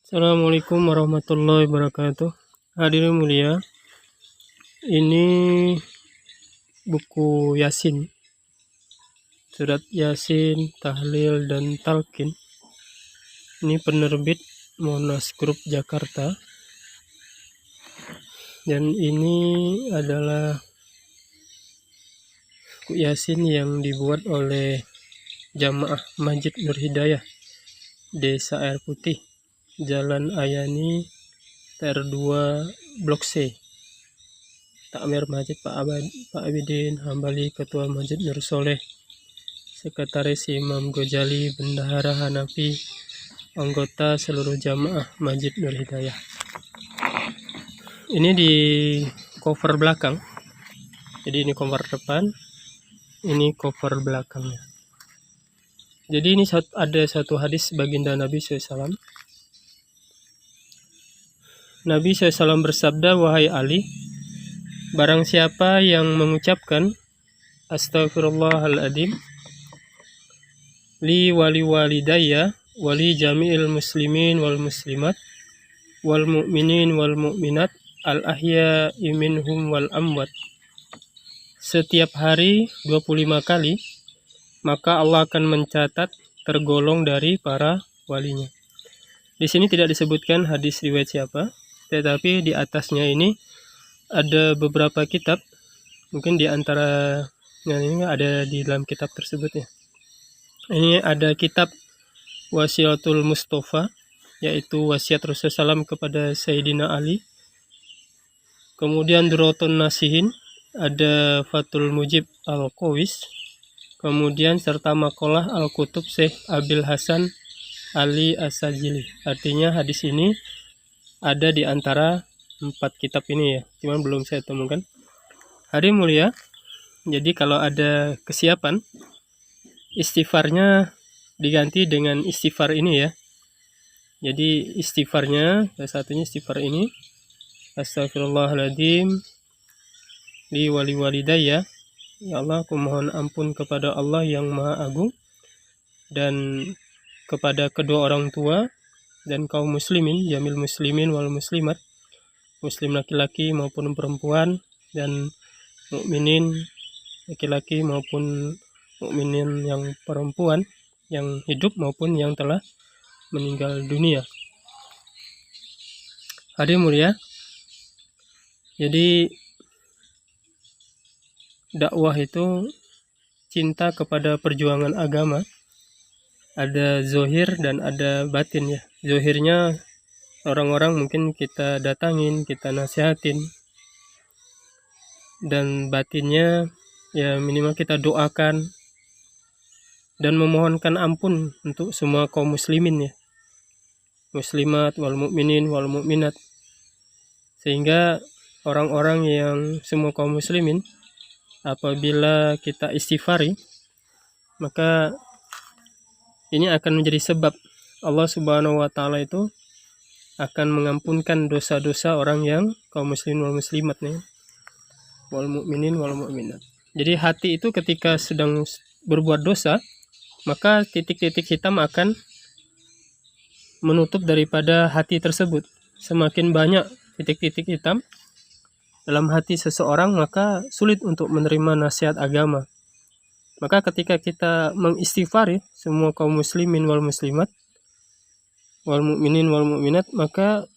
Assalamualaikum warahmatullahi wabarakatuh. Hadirin mulia, ini buku Yasin, surat Yasin, Tahlil dan Talqin. Ini penerbit Monas Group Jakarta. Dan ini adalah buku Yasin yang dibuat oleh Jamaah Masjid Nur Hidayah, Desa Air Putih, Jalan Ayani, TR2, Blok C. Takmir Masjid Pak Abidin Hambali, Ketua Masjid Nur Soleh, Sekretaris Imam Ghazali, Bendahara Hanafi, anggota seluruh jamaah Masjid Nur Hidayah. Ini di cover belakang. Jadi ini cover depan, ini cover belakangnya. Jadi ini ada satu hadis baginda Nabi SAW. Nabi SAW bersabda, "Wahai Ali, barang siapa yang mengucapkan Astaghfirullahaladzim li wali walidayya wali jami'il muslimin wal muslimat wal mu'minin wal mu'minat al ahya'i minhum wal amwat setiap hari 25 kali, maka Allah akan mencatat tergolong dari para walinya." Di sini tidak disebutkan hadis riwayat siapa, tetapi di atasnya ini ada beberapa kitab, mungkin di antara ini ada di dalam kitab tersebut ya. Ini ada kitab Wasiatul Mustafa, yaitu wasiat Rasulullah SAW kepada Sayyidina Ali. Kemudian Durratun Nasihin, ada Fathul Mujib Al-Qawis. Kemudian serta makalah Al-Kutub Syekh Abil Hasan Ali As-Sajili. Artinya hadis ini ada di antara 4 kitab ini ya, cuman belum saya temukan. Hari mulia, jadi kalau ada kesiapan, istighfarnya diganti dengan istighfar ini ya. Jadi istighfarnya, salah satunya istighfar ini, Astaghfirullahaladzim li wali walidayya, ya Allah, aku mohon ampun kepada Allah yang Maha Agung dan kepada kedua orang tua dan kaum muslimin, jamil muslimin wal muslimat, muslim laki-laki maupun perempuan, dan mukminin laki-laki maupun mukminin yang perempuan, yang hidup maupun yang telah meninggal dunia. Hadirin mulia, jadi dakwah itu cinta kepada perjuangan agama. Ada zohir dan ada batin ya. Zohirnya orang-orang mungkin kita datangin, kita nasihatin. Dan batinnya ya minimal kita doakan dan memohonkan ampun untuk semua kaum muslimin ya. Muslimat wal mukminin wal mukminat. Sehingga orang-orang yang semua kaum muslimin, apabila kita istighfari, maka ini akan menjadi sebab Allah Subhanahu wa Ta'ala itu akan mengampunkan dosa-dosa orang yang kaum muslimin wal muslimat nih, wal mukminin wal mukminat. Jadi hati itu ketika sedang berbuat dosa, maka titik-titik hitam akan menutup daripada hati tersebut. Semakin banyak titik-titik hitam dalam hati seseorang, maka sulit untuk menerima nasihat agama. Maka ketika kita mengistighfari semua kaum muslimin wal muslimat wal mukminin wal mukminat, maka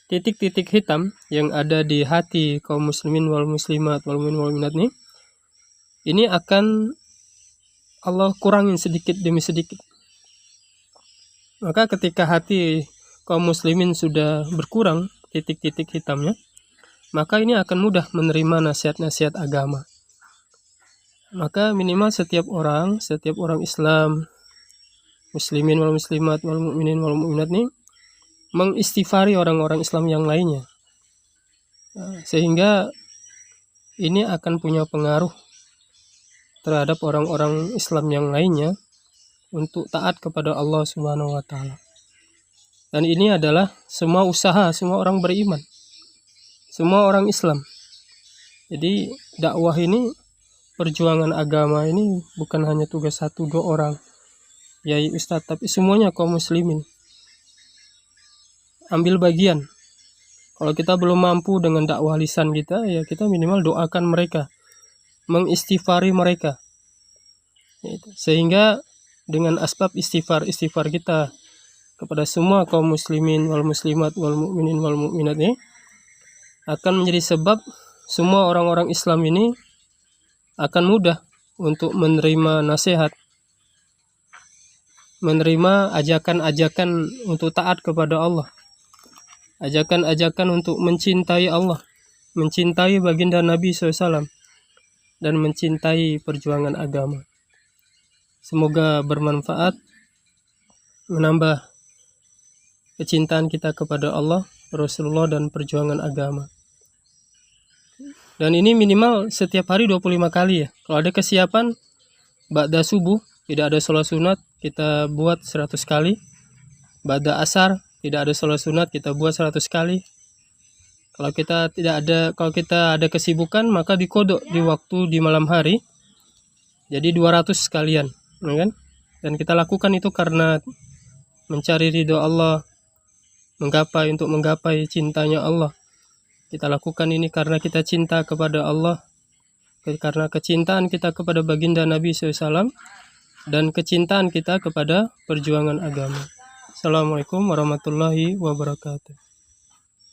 titik-titik hitam yang ada di hati kaum muslimin wal muslimat wal mukminin wal mukminat ini akan Allah kurangin sedikit demi sedikit. Maka ketika hati kaum muslimin sudah berkurang titik-titik hitamnya, maka ini akan mudah menerima nasihat-nasihat agama. Maka minimal setiap orang Islam, muslimin wal muslimat wal mukminin wal mukminat nih mengistighfari orang-orang Islam yang lainnya. Sehingga ini akan punya pengaruh terhadap orang-orang Islam yang lainnya untuk taat kepada Allah Subhanahu wa Ta'ala. Dan ini adalah semua usaha semua orang beriman, semua orang Islam. Jadi dakwah ini, perjuangan agama ini bukan hanya tugas 1-2 orang, yai ustadz, tapi semuanya kaum muslimin. ambil bagian. Kalau kita belum mampu dengan dakwah lisan kita, ya kita minimal doakan mereka, mengistighfari mereka. Sehingga dengan asbab istighfar kita kepada semua kaum muslimin wal muslimat wal mu'minin wal mu'minat ini akan menjadi sebab semua orang-orang Islam ini akan mudah untuk menerima nasihat, menerima ajakan-ajakan untuk taat kepada Allah, ajakan-ajakan untuk mencintai Allah, mencintai baginda Nabi SAW, dan mencintai perjuangan agama. Semoga bermanfaat, menambah kecintaan kita kepada Allah, Rasulullah, dan perjuangan agama. Dan ini minimal setiap hari 25 kali ya. Kalau ada kesiapan, ba'da subuh, tidak ada sholat sunat, kita buat 100 kali. Ba'da asar, tidak ada sholat sunat, kita buat 100 kali. Kalau kita ada kesibukan, maka dikodok di waktu di malam hari. Jadi 200 sekalian, ya kan? Dan kita lakukan itu karena mencari ridho Allah, untuk menggapai cintanya Allah. Kita lakukan ini karena kita cinta kepada Allah, karena kecintaan kita kepada baginda Nabi SAW, dan kecintaan kita kepada perjuangan agama. Assalamualaikum warahmatullahi wabarakatuh.